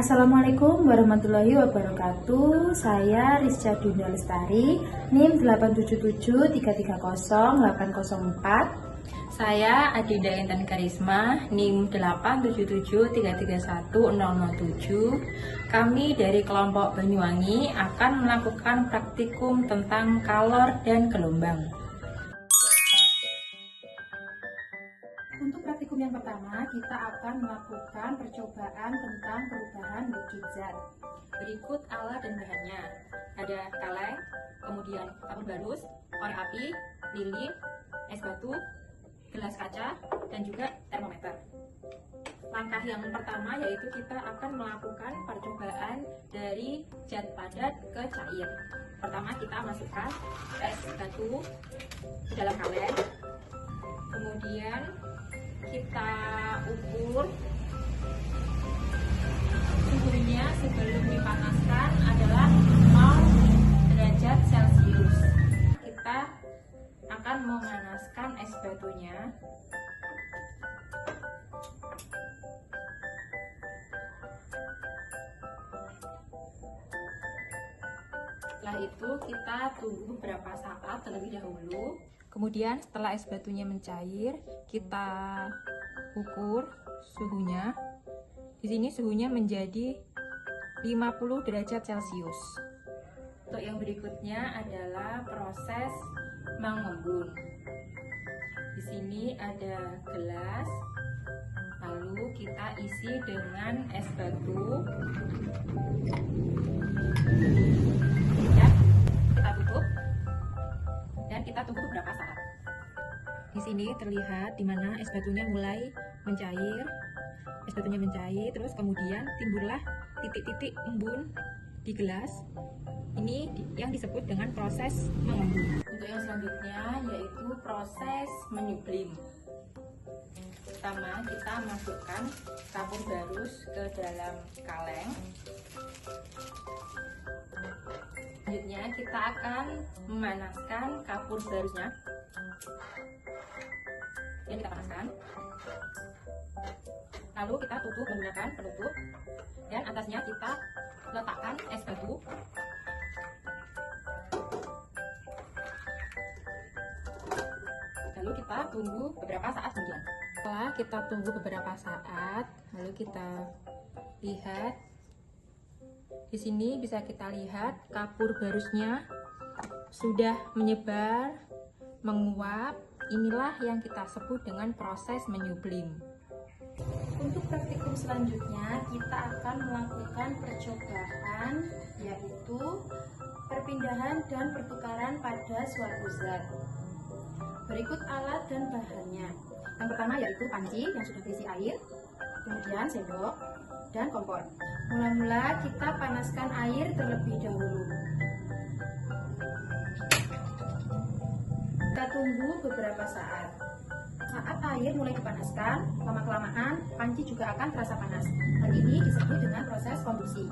Assalamualaikum warahmatullahi wabarakatuh. Saya Rizcha Dinda Lestari, NIM 877330804. Saya Adinda Intan Karisma, NIM 877331007. Kami dari kelompok Banyuwangi akan melakukan praktikum tentang kalor dan gelombang. Untuk praktikum yang pertama, kita akan melakukan percobaan tentang perubahan wujud zat. Berikut alat dan bahannya. Ada kaleng, kemudian tabung barus, korek api, lilin, es batu, gelas kaca, dan juga termometer. Langkah yang pertama yaitu kita akan melakukan percobaan dari zat padat ke cair. Pertama kita masukkan es batu ke dalam kaleng, kemudian kita ukur suhunya sebelum dipanaskan adalah 0 derajat Celcius. Kita akan memanaskan es batunya. Setelah itu kita tunggu beberapa saat terlebih dahulu. Kemudian setelah es batunya mencair, kita ukur suhunya. Di sini suhunya menjadi 50 derajat Celcius. Untuk yang berikutnya adalah proses mengembun. Di sini ada gelas, lalu kita isi dengan es batu. Ya, kita tutup dan kita tunggu beberapa saat. Di sini terlihat di mana es batunya mulai mencair. Es batunya mencair, terus kemudian timbullah titik-titik embun di gelas. Ini yang disebut dengan proses mengembun. Untuk yang selanjutnya yaitu proses menyublim. Pertama kita masukkan kapur barus ke dalam kaleng. Selanjutnya kita akan memanaskan kapur barusnya. Yang kita panaskan. Lalu kita tutup menggunakan penutup dan atasnya kita letakkan es batu. Lalu kita tunggu beberapa saat kemudian. Setelah kita tunggu beberapa saat, lalu kita lihat. Di sini bisa kita lihat kapur barusnya sudah menyebar, menguap. Inilah yang kita sebut dengan proses menyublim. Untuk praktikum selanjutnya, kita akan melakukan percobaan, yaitu perpindahan dan pertukaran pada suatu zat. Berikut alat dan bahannya. Yang pertama yaitu panci yang sudah berisi air, kemudian sendok, dan kompor. Mula-mula kita panaskan air terlebih dahulu. Kita tunggu beberapa saat. Saat air mulai dipanaskan, lama-kelamaan panci juga akan terasa panas. Hal ini disebut dengan proses konduksi.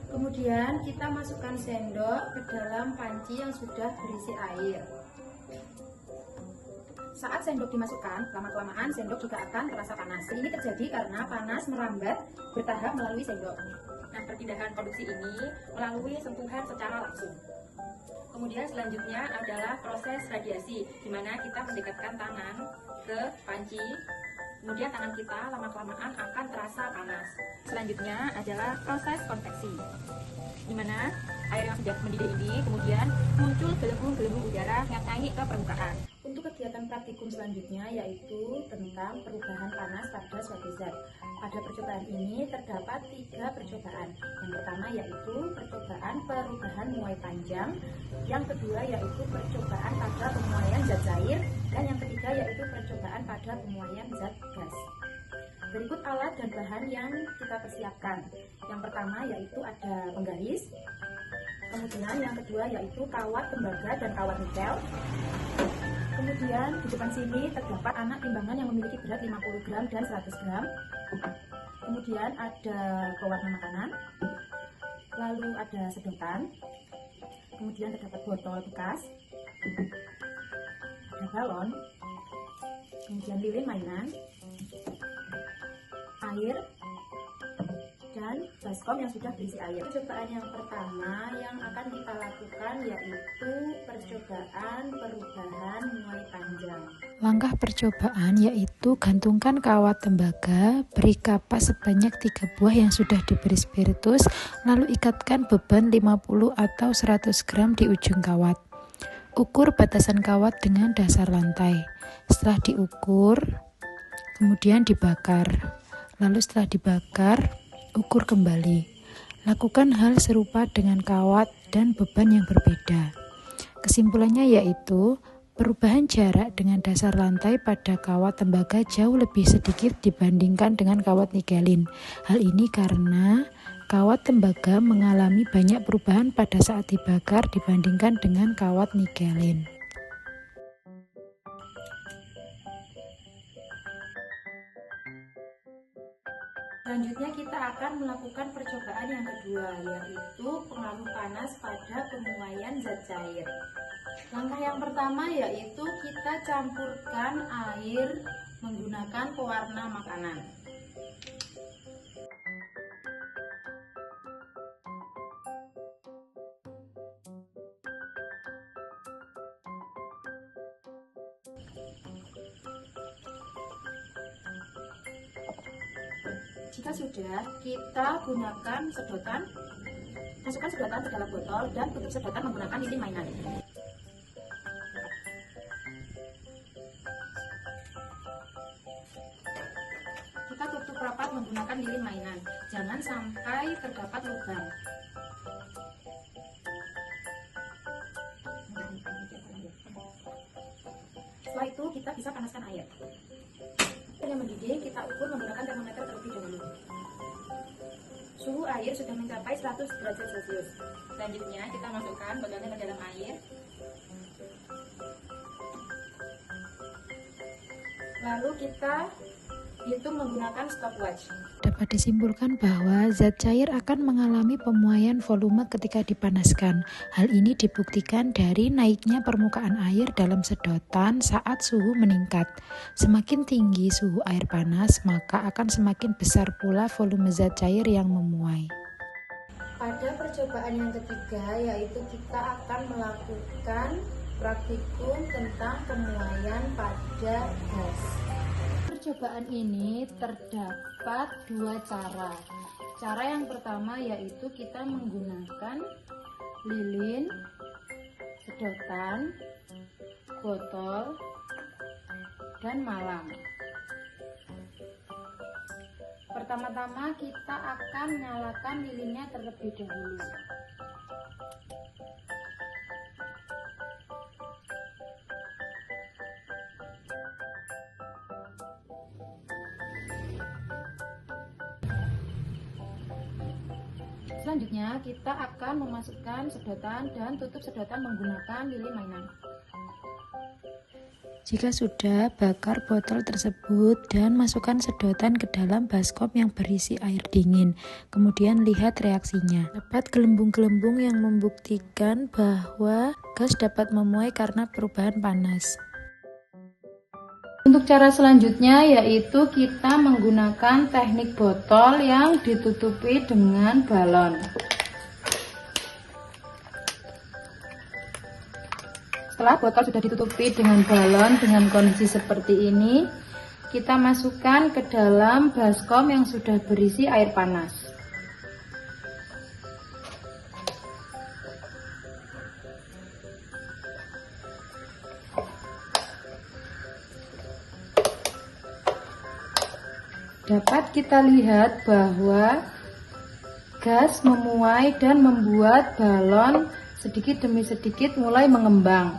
Kemudian kita masukkan sendok ke dalam panci yang sudah berisi air. Saat sendok dimasukkan, lama-kelamaan sendok juga akan terasa panas. Ini terjadi karena panas merambat bertahap melalui sendok. Nah, perpindahan konduksi ini melalui sentuhan secara langsung. Kemudian selanjutnya adalah proses radiasi, di mana kita mendekatkan tangan ke panci. Kemudian tangan kita lama-kelamaan akan terasa panas. Selanjutnya adalah proses konveksi, di mana air yang sudah mendidih ini kemudian muncul gelembung-gelembung udara yang naik ke permukaan. Untuk kegiatan praktikum selanjutnya yaitu tentang perubahan panas pada suatu zat. Pada percobaan ini terdapat 3 percobaan. Yang pertama yaitu percobaan perubahan muai panjang, yang kedua yaitu percobaan pada pemuaian zat cair, dan yang ketiga yaitu percobaan pada pemuaian zat gas. Berikut alat dan bahan yang kita persiapkan. Yang pertama yaitu ada penggaris, kemudian yang kedua yaitu kawat tembaga dan kawat nikel. Kemudian di depan sini terdapat anak timbangan yang memiliki berat 50 gram dan 100 gram. Kemudian ada pewarna makanan, lalu ada sedotan, kemudian terdapat botol bekas, ada galon, kemudian lilin mainan, air, dan baskom yang sudah berisi air. Percobaan yang pertama yang akan kita lakukan yaitu percobaan perubahan muai panjang. Langkah percobaan yaitu gantungkan kawat tembaga, beri kapas sebanyak 3 buah yang sudah diberi spiritus, lalu ikatkan beban 50 atau 100 gram di ujung kawat. Ukur batasan kawat dengan dasar lantai. Setelah diukur, kemudian dibakar. Lalu setelah dibakar, ukur kembali. Lakukan hal serupa dengan kawat dan beban yang berbeda. Kesimpulannya yaitu, perubahan jarak dengan dasar lantai pada kawat tembaga jauh lebih sedikit dibandingkan dengan kawat nikelin. Hal ini karena kawat tembaga mengalami banyak perubahan pada saat dibakar dibandingkan dengan kawat nikelin. Selanjutnya kita akan melakukan percobaan yang kedua, yaitu pengaruh panas pada pemuaian zat cair. Langkah yang pertama yaitu kita campurkan air menggunakan pewarna makanan. Jika sudah, kita gunakan sedotan, masukkan sedotan ke dalam botol dan tutup sedotan menggunakan lilin mainan. Kita tutup rapat menggunakan lilin mainan, jangan sampai terdapat lubang. Setelah itu kita bisa panaskan air. Yang mendidih kita ukur menggunakan termometer terlebih dahulu. Suhu air sudah mencapai 100 derajat Celcius. Selanjutnya kita masukkan botolnya ke dalam air. Lalu kita hitung menggunakan stopwatch. Dapat disimpulkan bahwa zat cair akan mengalami pemuaian volume ketika dipanaskan. Hal ini dibuktikan dari naiknya permukaan air dalam sedotan saat suhu meningkat. Semakin tinggi suhu air panas, maka akan semakin besar pula volume zat cair yang memuai. Pada percobaan yang ketiga, yaitu kita akan melakukan praktikum tentang pemuaian pada gas. Percobaan ini terdapat 2 cara. Cara yang pertama yaitu kita menggunakan lilin, sedotan, botol, dan malam. Pertama-tama kita akan nyalakan lilinnya terlebih dahulu. Selanjutnya kita akan memasukkan sedotan dan tutup sedotan menggunakan lilin mainan. Jika sudah, bakar botol tersebut dan masukkan sedotan ke dalam baskom yang berisi air dingin. Kemudian lihat reaksinya. Dapat gelembung-gelembung yang membuktikan bahwa gas dapat memuai karena perubahan panas. Untuk cara selanjutnya yaitu kita menggunakan teknik botol yang ditutupi dengan balon. Setelah botol sudah ditutupi dengan balon dengan kondisi seperti ini, kita masukkan ke dalam baskom yang sudah berisi air panas. Dapat kita lihat bahwa gas memuai dan membuat balon sedikit demi sedikit mulai mengembang.